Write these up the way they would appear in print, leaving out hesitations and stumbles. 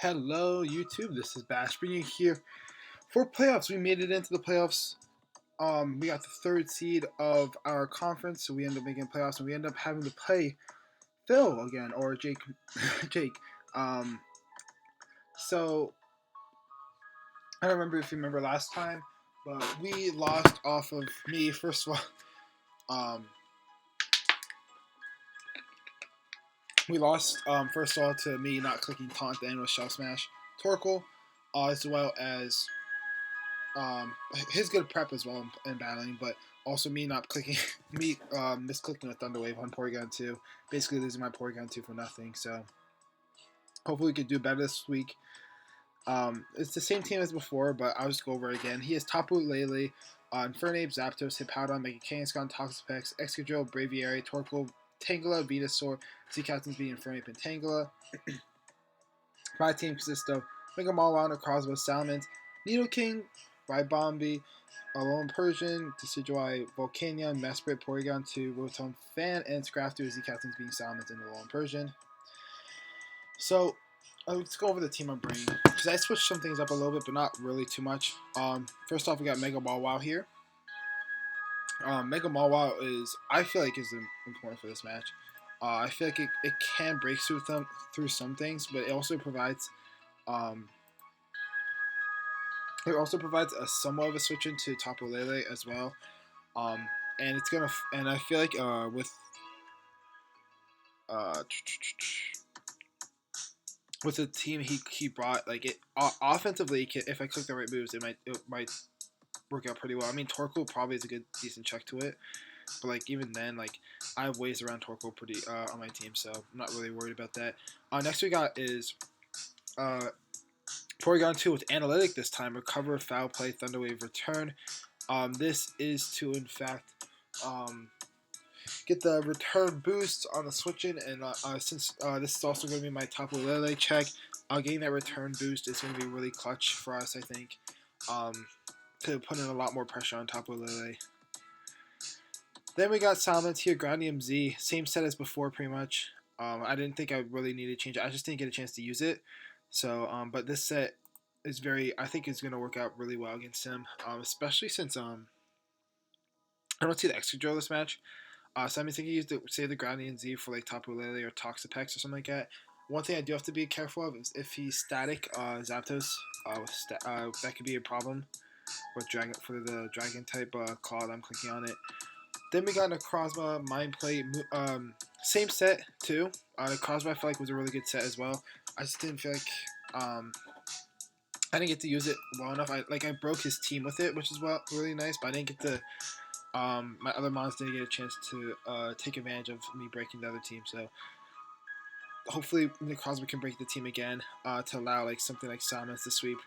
Hello, YouTube. This is Bash bringing you here for playoffs. We made it into the playoffs. We got the third seed of our conference, so we end up making playoffs, and we end up having to play Phil again or Jake. Jake. Um, so I don't remember if you remember last time, but we lost off of me first of all. We lost first of all to me not clicking taunt and with shell smash Torkoal, as well as his good prep as well in battling, but also me not clicking, me misclicking a Thunder Wave on Porygon 2, basically losing my Porygon 2 for nothing. So hopefully we could do better this week. It's the same team as before, but I'll just go over it again. He has Tapu Lele, Infernape, Zapdos, Hippowdon, Mega Kangaskhan, Toxapex, Excadrill, Braviary, Torkoal, Tangela, Venusaur, Sea Captains being Infernape and Tangela. My team consists of Mega Mawile, Necrozma, Salamence, Nidoking, Rybombi, Alolan Persian, Decidueye, Volcanion, Mesprit, Porygon 2, Rotom Fan, and Scrafty, Z Captains being Salamence and Alolan Persian. So, let's go over the team I'm bringing, because I switched some things up a little bit, but not really too much. First off, we got Mega Mawile here. Mega Mawile I feel like, is important for this match. I feel like it can break through some things, but it also provides a somewhat of a switch into Tapu Lele as well. And it's gonna, and I feel like uh, with the team he brought, like it offensively, if I click the right moves, it might work out pretty well. I mean, Torkoal probably is a decent check to it, but like even then, like I have ways around Torkoal pretty on my team, so I'm not really worried about that. Next we got is Porygon 2 with Analytic this time. Recover, Foul Play, Thunder Wave, Return. This is to, in fact, get the return boost on the switch-in, and since this is also going to be my Tapu Lele check, getting that return boost is going to be really clutch for us, I think, to put in a lot more pressure on Tapu Lele. Then we got Salamence here, Grandium Z, same set as before pretty much. I didn't think I really needed to change it. I just didn't get a chance to use it. So, but this set is I think it's going to work out really well against him, especially since I don't see the Excadrill this match. So I'm thinking use the Grandian Z for like Tapu Lele or Toxapex or something like that. One thing I do have to be careful of is if he's static, Zapdos, that could be a problem with for the Dragon type claw that I'm clicking on it. Then we got Necrozma, Mind Plate, same set too. Necrozma I feel like was a really good set as well. I just didn't feel like I didn't get to use it well enough. I broke his team with it, which is really nice, but I didn't get to. My other mons didn't get a chance to take advantage of me breaking the other team. So hopefully Necrozma can break the team again to allow like something like Salamence to sweep.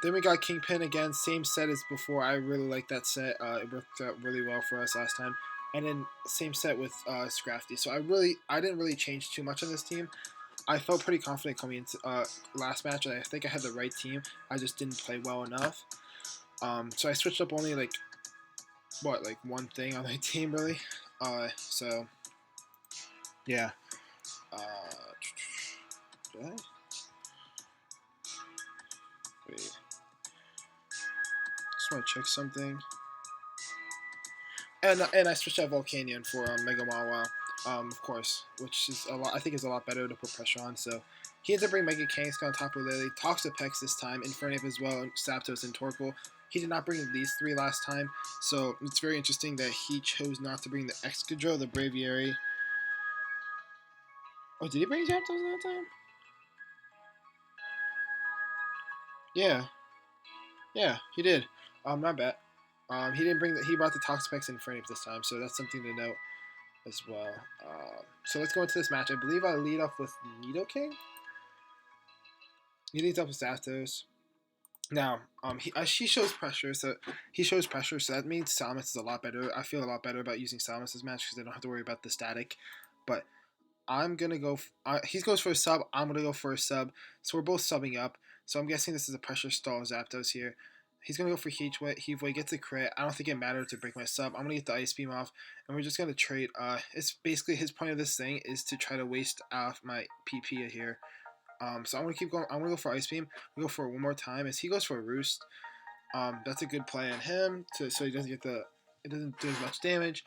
Then we got Kingpin again, same set as before. I really like that set. It worked out really well for us last time. And then same set with Scrafty. So I didn't really change too much on this team. I felt pretty confident coming into last match. I think I had the right team. I just didn't play well enough. So I switched up only like one thing on my team really. So yeah. Did I? Wait. Just want to check something. And I switched out Volcanion for Mega Mawile, of course, which is a lot. I think is a lot better to put pressure on. So he ends up bringing Mega Kangaskhan, Tapu Lele, Toxapex this time, Infernape as well, Zapdos and Torkoal. He did not bring these three last time, so it's very interesting that he chose not to bring the Excadrill, the Braviary. Oh, did he bring Zapdos that time? Yeah, he did. Not bad. He didn't bring he brought the Toxapex and Infernape this time, so that's something to note as well. So let's go into this match. I believe I lead off with Nidoking. He leads up with Zapdos. Now, he shows pressure, so that means Salamence is a lot better. I feel a lot better about using Salamence this match because I don't have to worry about the static. But I'm gonna go. He goes for a sub. I'm gonna go for a sub. So we're both subbing up. So I'm guessing this is a pressure stall Zapdos here. He's gonna go for Heave Wave, gets a crit. I don't think it mattered to break my sub. I'm gonna get the Ice Beam off, and we're just gonna trade. It's basically his point of this thing is to try to waste off my PP here. So I'm gonna keep going. I'm gonna go for Ice Beam. We go for it one more time as he goes for a Roost. That's a good play on him so he doesn't get it doesn't do as much damage.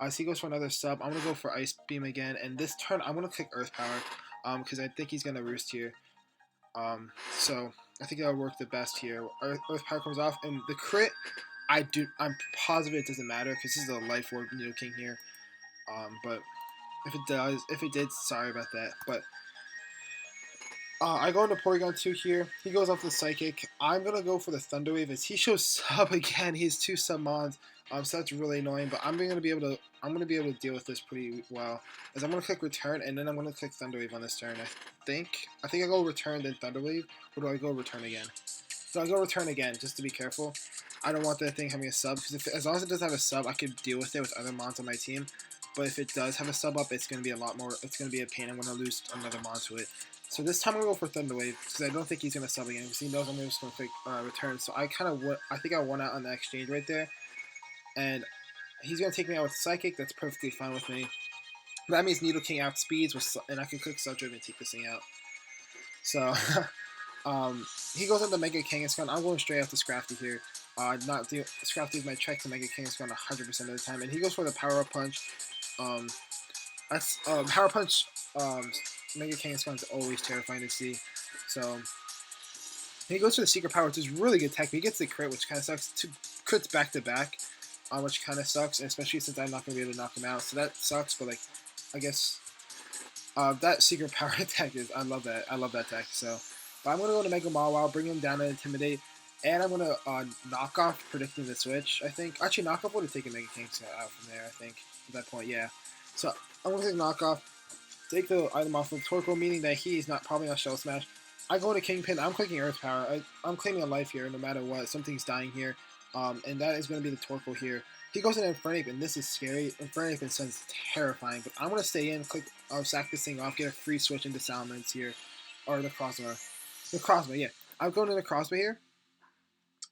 As he goes for another sub, I'm gonna go for Ice Beam again, and this turn I'm gonna click Earth Power, because I think he's gonna Roost here. So I think that'll work the best here. Earth Power comes off, and the crit, I'm positive it doesn't matter because this is a Life Orb Needle King here. But if it did, sorry about that. But I go into Porygon 2 here. He goes off the Psychic. I'm going to go for the Thunder Wave as he shows sub again. He has 2 sub mons. So that's really annoying, but I'm going to be able to deal with this pretty well. As I'm going to click Return, and then I'm going to click Thunder Wave on this turn. I think I go Return, then Thunder Wave. Or do I go Return again? So I go Return again, just to be careful. I don't want that thing having a sub, because as long as it doesn't have a sub, I could deal with it with other mons on my team. But if it does have a sub up, it's going to be a lot more. It's going to be a pain. I'm going to lose another mon to it. So this time I'm going to go for Thunder Wave, because I don't think he's going to sub again, because he knows I'm just going to click Return. So I think I won out on the exchange right there. And he's going to take me out with Psychic. That's perfectly fine with me. That means Needle King outspeeds, and I can click Subdrive and take this thing out. So, he goes into Mega Kangaskhan. I'm going straight after Scrafty here. Scrafty is my check to Mega Kangaskhan 100% of the time. And he goes for the Power Up Punch. Power Punch, Mega Kangaskhan is always terrifying to see. So, he goes for the Secret Power, which is really good tech. But he gets the crit, which kind of sucks. 2 crits back to back. Which kind of sucks, especially since I'm not going to be able to knock him out. So that sucks, but, like, I guess that Secret Power attack is, I love that. I love that tech. So, but I'm going to go to Mega Mawile, bring him down and Intimidate, and I'm going to knock off Predicting the Switch, I think. Actually, knock off would have taken Mega Kangaskhan out from there, I think, at that point, yeah. So, I'm going to take knock off, take the item off of Torkoal, meaning that he's probably not Shell Smash. I go to Kingpin, I'm clicking Earth Power. I'm claiming a life here no matter what. Something's dying here. And that is going to be the Torkoal here. He goes in Infernape, and this is scary. Infernape and Sun's terrifying, but I'm going to stay in, click, sack this thing off, get a free switch into Salamence here. Or the Crossbow. The Crossbow, yeah. I'm going to the Crossbow here.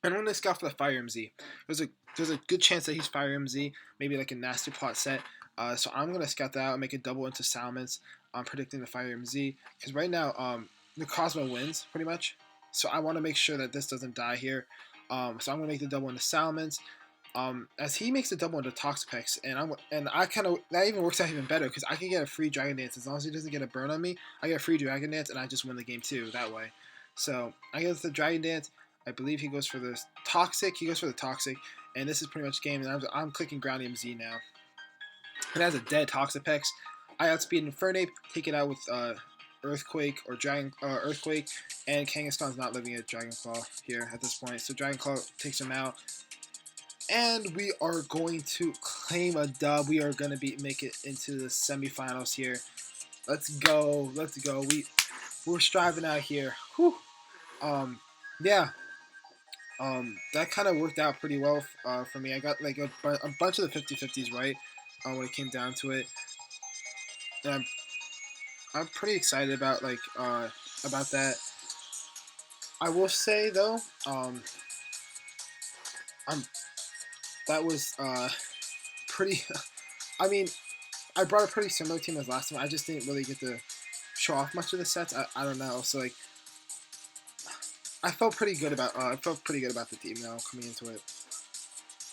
And I'm going to scout for the Fire MZ. There's a good chance that he's Fire MZ, maybe like a Nasty Plot set. So I'm going to scout that out and make a double into Salamence. I'm predicting the Fire MZ. Because right now, the Crossbow wins, pretty much. So I want to make sure that this doesn't die here. So I'm going to make the double into Salamence. As he makes the double into Toxapex, and that even works out even better because I can get a free Dragon Dance as long as he doesn't get a burn on me. I get a free Dragon Dance and I just win the game too that way. So I get the Dragon Dance. I believe he goes for the Toxic. He goes for the Toxic, and this is pretty much game. And I'm clicking Ground MZ now. And as a dead Toxapex, I outspeed Infernape, take it out with Earthquake or Earthquake, and Kangaskhan's not living a Dragon Claw here at this point. So Dragon Claw takes him out. And we are going to claim a dub. We are going to make it into the semifinals here. Let's go. Let's go. We're striving out here. Whew. Yeah. That kind of worked out pretty well for me. I got like a bunch of the 50-50s right when it came down to it. And I'm pretty excited about about that. I will say though, that was pretty. I mean, I brought a pretty similar team as last time. I just didn't really get to show off much of the sets. I don't know. So like, I felt pretty good about the team now coming into it.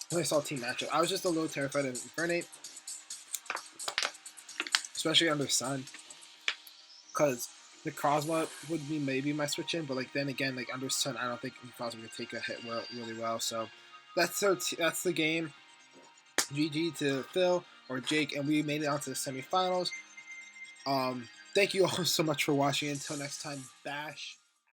When I saw team matchup, I was just a little terrified of Infernape, especially under Sun, because the Crosma would be maybe my switch in, but like then again, like under Sun, I don't think Crosma could take a hit really well. So that's the game. GG to Phil or Jake, and we made it onto the semifinals. Thank you all so much for watching. Until next time, bash.